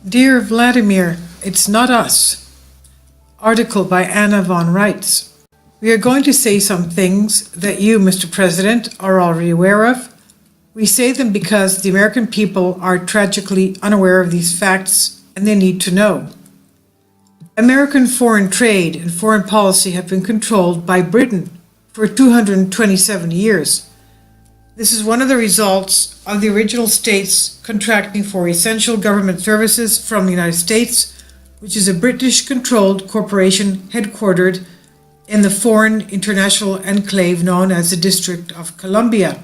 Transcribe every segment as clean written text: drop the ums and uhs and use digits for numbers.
Dear Vladimir, it's not us. Article by Anna von Reitz. We are going to say some things that you, Mr. President, are already aware of. We say them because the American people are tragically unaware of these facts and they need to know. American foreign trade and foreign policy have been controlled by Britain for 227 years. This is one of the results of the original states contracting for essential government services from the United States, which is a British-controlled corporation headquartered in the foreign international enclave known as the District of Columbia.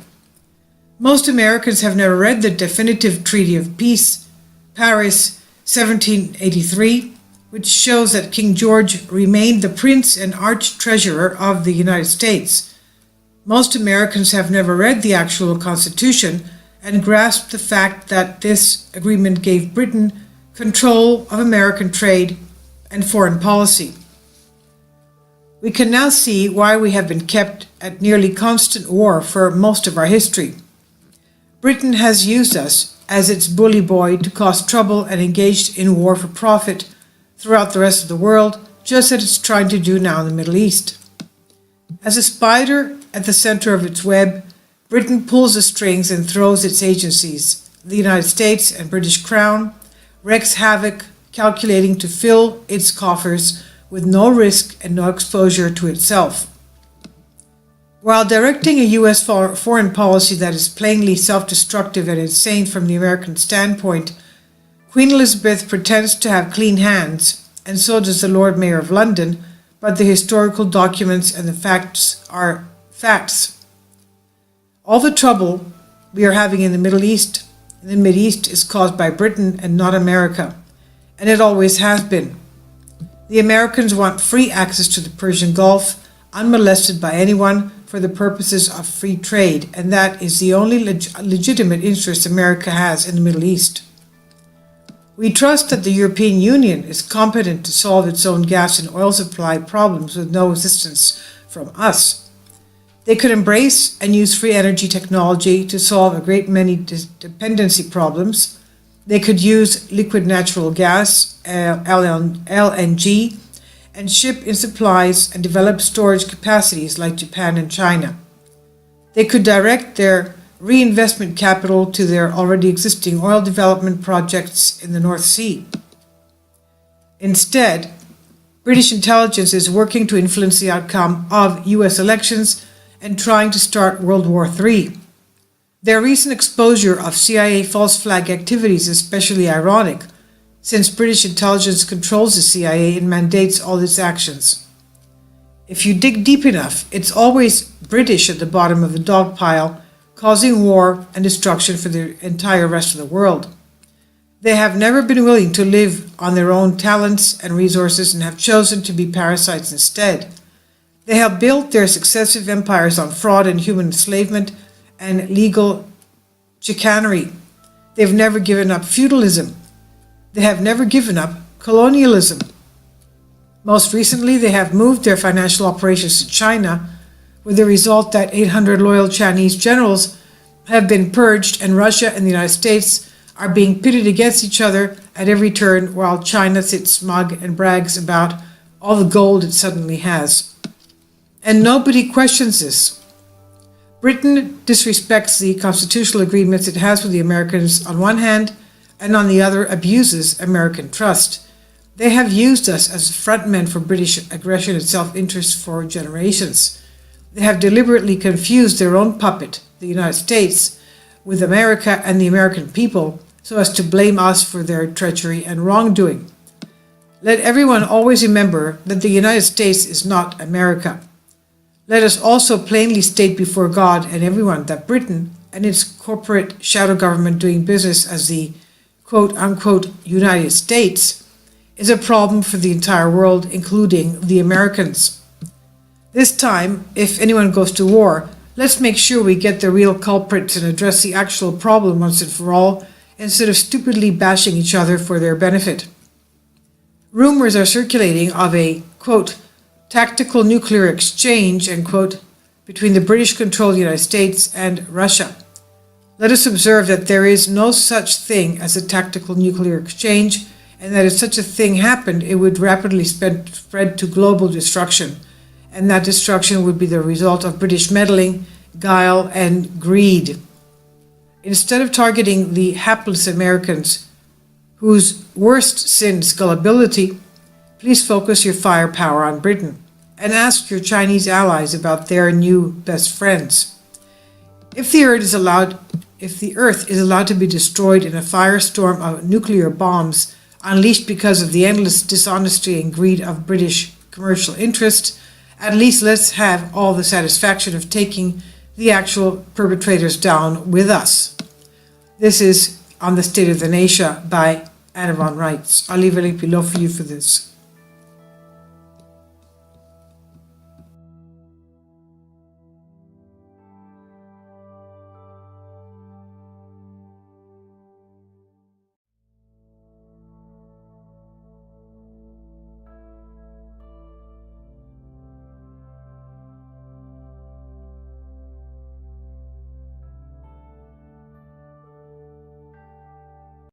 Most Americans have never read the definitive Treaty of Peace, Paris 1783, which shows that King George remained the Prince and Arch-Treasurer of the United States. Most Americans have never read the actual Constitution and grasped the fact that this agreement gave Britain control of American trade and foreign policy. We can now see why we have been kept at nearly constant war for most of our history. Britain has used us as its bully boy to cause trouble and engaged in war for profit throughout the rest of the world, just as it's trying to do now in the Middle East. As a spider at the center of its web, Britain pulls the strings and throws its agencies. The United States and British Crown wreaks havoc, calculating to fill its coffers with no risk and no exposure to itself. While directing a U.S. foreign policy that is plainly self-destructive and insane from the American standpoint, Queen Elizabeth pretends to have clean hands, and so does the Lord Mayor of London, but the historical documents and the facts are facts. All the trouble we are having in the Middle East, in the Mideast, is caused by Britain and not America, and it always has been. The Americans want free access to the Persian Gulf, unmolested by anyone, for the purposes of free trade, and that is the only legitimate interest America has in the Middle East. We trust that the European Union is competent to solve its own gas and oil supply problems with no assistance from us. They could embrace and use free energy technology to solve a great many dependency problems. They could use liquid natural gas, LNG, and ship in supplies and develop storage capacities like Japan and China. They could direct their reinvestment capital to their already existing oil development projects in the North Sea. Instead, British intelligence is working to influence the outcome of US elections and trying to start World War III. Their recent exposure of CIA false flag activities is especially ironic, since British intelligence controls the CIA and mandates all its actions. If you dig deep enough, it's always British at the bottom of the dog pile, causing war and destruction for the entire rest of the world. They have never been willing to live on their own talents and resources and have chosen to be parasites instead. They have built their successive empires on fraud and human enslavement and legal chicanery. They've never given up feudalism. They have never given up colonialism. Most recently, they have moved their financial operations to China, with the result that 800 loyal Chinese generals have been purged, and Russia and the United States are being pitted against each other at every turn, while China sits smug and brags about all the gold it suddenly has. And nobody questions this. Britain disrespects the constitutional agreements it has with the Americans on one hand, and on the other abuses American trust. They have used us as frontmen for British aggression and self-interest for generations. They have deliberately confused their own puppet, the United States, with America and the American people, so as to blame us for their treachery and wrongdoing. Let everyone always remember that the United States is not America. Let us also plainly state before God and everyone that Britain and its corporate shadow government doing business as the quote-unquote United States is a problem for the entire world, including the Americans. This time, if anyone goes to war, let's make sure we get the real culprits and address the actual problem once and for all, instead of stupidly bashing each other for their benefit. Rumors are circulating of a, quote, tactical nuclear exchange, end quote, between the British-controlled United States and Russia. Let us observe that there is no such thing as a tactical nuclear exchange, and that if such a thing happened, it would rapidly spread to global destruction, and that destruction would be the result of British meddling, guile, and greed. Instead of targeting the hapless Americans, whose worst sin is gullibility, please focus your firepower on Britain, and ask your Chinese allies about their new best friends. If the Earth is allowed to be destroyed in a firestorm of nuclear bombs unleashed because of the endless dishonesty and greed of British commercial interests, at least let's have all the satisfaction of taking the actual perpetrators down with us. This is On the State of the Nation by Anna von Reitz. I'll leave a link below for you for this.